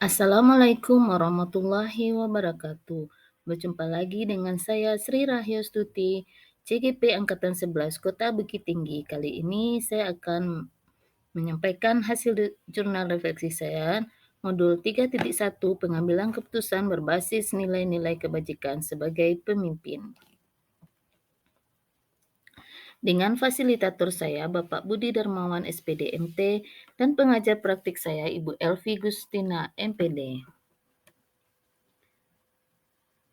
Assalamualaikum warahmatullahi wabarakatuh. Berjumpa lagi dengan saya Sri Rahyostuti, CGP Angkatan 11 Kota Bukit Tinggi. Kali ini saya akan menyampaikan hasil jurnal refleksi saya modul 3.1 pengambilan keputusan berbasis nilai-nilai kebajikan sebagai pemimpin. Dengan fasilitator saya Bapak Budi Darmawan SPD MT dan pengajar praktik saya Ibu Elvi Gustina MPD.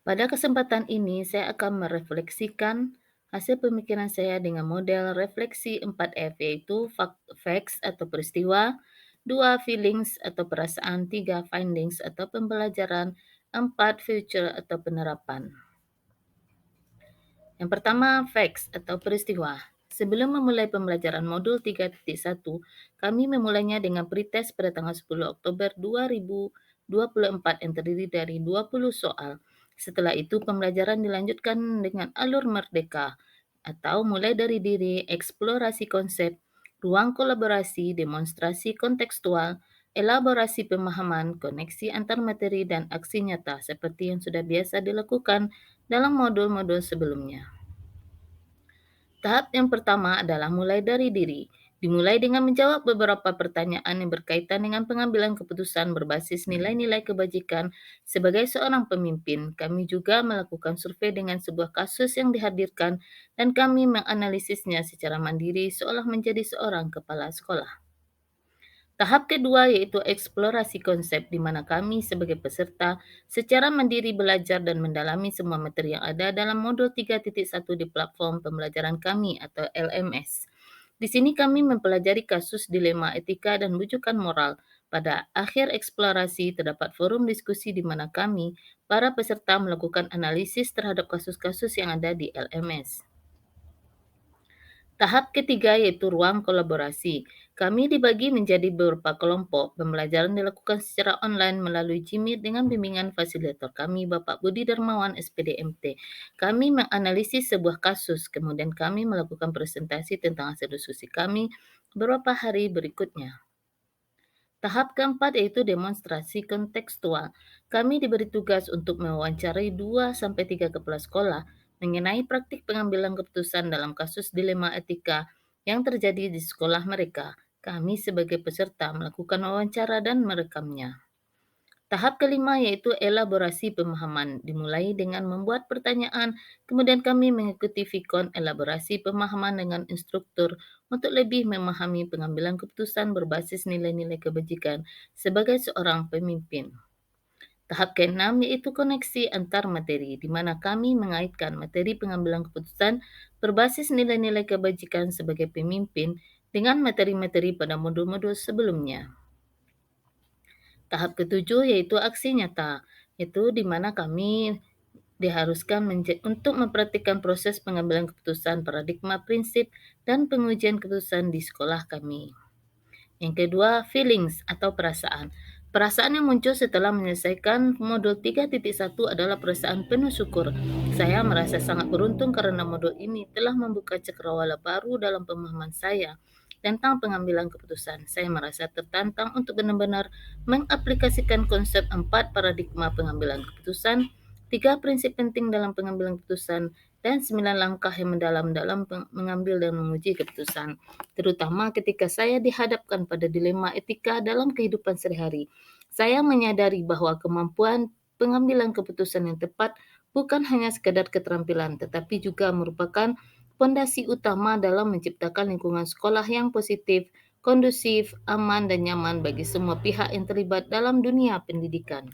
Pada kesempatan ini, saya akan merefleksikan hasil pemikiran saya dengan model refleksi 4F, yaitu facts atau peristiwa, 2 feelings atau perasaan, 3 findings atau pembelajaran, 4 future atau penerapan. Yang pertama, facts atau peristiwa. Sebelum memulai pembelajaran modul 3.1, kami memulainya dengan pretest pada tanggal 10 Oktober 2024 yang terdiri dari 20 soal. Setelah itu, pembelajaran dilanjutkan dengan alur merdeka atau mulai dari diri, eksplorasi konsep, ruang kolaborasi, demonstrasi kontekstual, elaborasi pemahaman, koneksi antar materi, dan aksi nyata seperti yang sudah biasa dilakukan dalam modul-modul sebelumnya. Tahap yang pertama adalah mulai dari diri. Dimulai dengan menjawab beberapa pertanyaan yang berkaitan dengan pengambilan keputusan berbasis nilai-nilai kebajikan sebagai seorang pemimpin. Kami juga melakukan survei dengan sebuah kasus yang dihadirkan dan kami menganalisisnya secara mandiri seolah menjadi seorang kepala sekolah. Tahap kedua yaitu eksplorasi konsep di mana kami sebagai peserta secara mandiri belajar dan mendalami semua materi yang ada dalam modul 3.1 di platform pembelajaran kami atau LMS. Di sini kami mempelajari kasus dilema etika dan rujukan moral. Pada akhir eksplorasi terdapat forum diskusi di mana kami, para peserta melakukan analisis terhadap kasus-kasus yang ada di LMS. Tahap ketiga yaitu ruang kolaborasi. Kami dibagi menjadi beberapa kelompok. Pembelajaran dilakukan secara online melalui Jimit dengan bimbingan fasilitator kami, Bapak Budi Darmawan, SPD MT. Kami menganalisis sebuah kasus, kemudian kami melakukan presentasi tentang hasil diskusi kami beberapa hari berikutnya. Tahap keempat yaitu demonstrasi kontekstual. Kami diberi tugas untuk mewawancarai 2-3 kepala sekolah mengenai praktik pengambilan keputusan dalam kasus dilema etika yang terjadi di sekolah mereka. Kami sebagai peserta melakukan wawancara dan merekamnya. Tahap kelima yaitu elaborasi pemahaman, dimulai dengan membuat pertanyaan, kemudian kami mengikuti vikon elaborasi pemahaman dengan instruktur untuk lebih memahami pengambilan keputusan berbasis nilai-nilai kebajikan sebagai seorang pemimpin. Tahap keenam yaitu koneksi antar materi, di mana kami mengaitkan materi pengambilan keputusan berbasis nilai-nilai kebajikan sebagai pemimpin dengan materi-materi pada modul-modul sebelumnya. Tahap ketujuh yaitu aksi nyata, yaitu di mana kami diharuskan untuk memperhatikan proses pengambilan keputusan, paradigma, prinsip, dan pengujian keputusan di sekolah kami. Yang kedua, feelings atau perasaan. Perasaan yang muncul setelah menyelesaikan modul 3.1 adalah perasaan penuh syukur. Saya merasa sangat beruntung karena modul ini telah membuka cakrawala baru dalam pemahaman saya tentang pengambilan keputusan. Saya merasa tertantang untuk benar-benar mengaplikasikan konsep 4 paradigma pengambilan keputusan, 3 prinsip penting dalam pengambilan keputusan, dan 9 langkah yang mendalam dalam mengambil dan menguji keputusan. Terutama ketika saya dihadapkan pada dilema etika dalam kehidupan sehari-hari. Saya menyadari bahwa kemampuan pengambilan keputusan yang tepat bukan hanya sekadar keterampilan, tetapi juga merupakan fondasi utama dalam menciptakan lingkungan sekolah yang positif, kondusif, aman, dan nyaman bagi semua pihak yang terlibat dalam dunia pendidikan.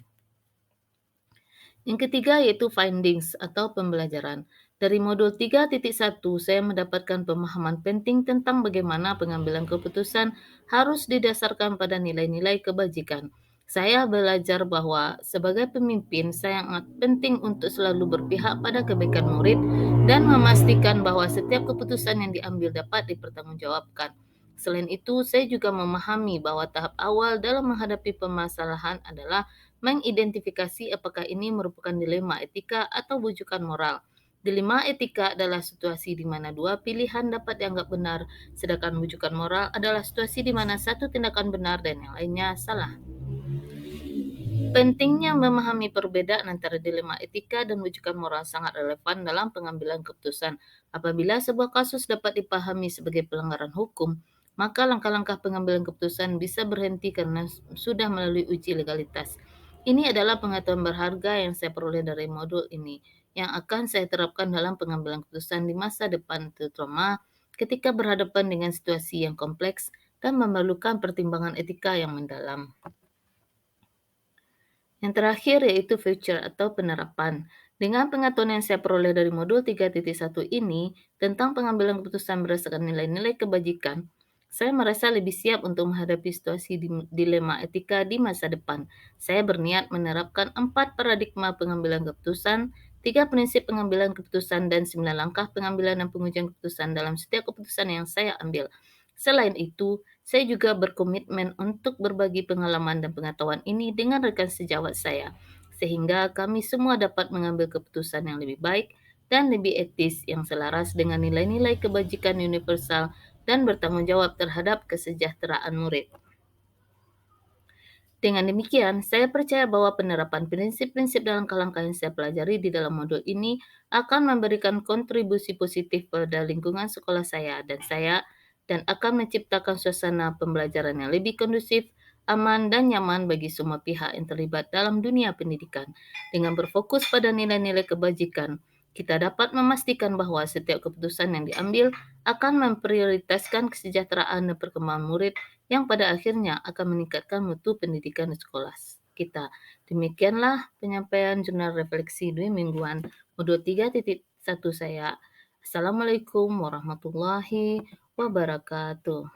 Yang ketiga yaitu findings atau pembelajaran. Dari modul 3.1 saya mendapatkan pemahaman penting tentang bagaimana pengambilan keputusan harus didasarkan pada nilai-nilai kebajikan. Saya belajar bahwa sebagai pemimpin saya sangat penting untuk selalu berpihak pada kebaikan murid dan memastikan bahwa setiap keputusan yang diambil dapat dipertanggungjawabkan. Selain itu, saya juga memahami bahwa tahap awal dalam menghadapi permasalahan adalah mengidentifikasi apakah ini merupakan dilema etika atau bujukan moral. Dilema etika adalah situasi di mana dua pilihan dapat dianggap benar, sedangkan bujukan moral adalah situasi di mana satu tindakan benar dan yang lainnya salah. Pentingnya memahami perbedaan antara dilema etika dan rujukan moral sangat relevan dalam pengambilan keputusan. Apabila sebuah kasus dapat dipahami sebagai pelanggaran hukum, maka langkah-langkah pengambilan keputusan bisa berhenti karena sudah melalui uji legalitas. Ini adalah pengetahuan berharga yang saya peroleh dari modul ini, yang akan saya terapkan dalam pengambilan keputusan di masa depan, terutama ketika berhadapan dengan situasi yang kompleks dan memerlukan pertimbangan etika yang mendalam. Yang terakhir yaitu future atau penerapan. Dengan pengetahuan yang saya peroleh dari modul 3.1 ini tentang pengambilan keputusan berdasarkan nilai-nilai kebajikan, saya merasa lebih siap untuk menghadapi situasi dilema etika di masa depan. Saya berniat menerapkan 4 paradigma pengambilan keputusan, 3 prinsip pengambilan keputusan, dan 9 langkah pengambilan dan pengujian keputusan dalam setiap keputusan yang saya ambil. Selain itu, saya juga berkomitmen untuk berbagi pengalaman dan pengetahuan ini dengan rekan sejawat saya, sehingga kami semua dapat mengambil keputusan yang lebih baik dan lebih etis yang selaras dengan nilai-nilai kebajikan universal dan bertanggung jawab terhadap kesejahteraan murid. Dengan demikian, saya percaya bahwa penerapan prinsip-prinsip dan langkah-langkah yang saya pelajari di dalam modul ini akan memberikan kontribusi positif pada lingkungan sekolah saya dan akan menciptakan suasana pembelajaran yang lebih kondusif, aman, dan nyaman bagi semua pihak yang terlibat dalam dunia pendidikan. Dengan berfokus pada nilai-nilai kebajikan, kita dapat memastikan bahwa setiap keputusan yang diambil akan memprioritaskan kesejahteraan dan perkembangan murid yang pada akhirnya akan meningkatkan mutu pendidikan di sekolah kita. Demikianlah penyampaian jurnal refleksi 2 mingguan modul 3.1 saya. Assalamualaikum warahmatullahi wabarakatuh.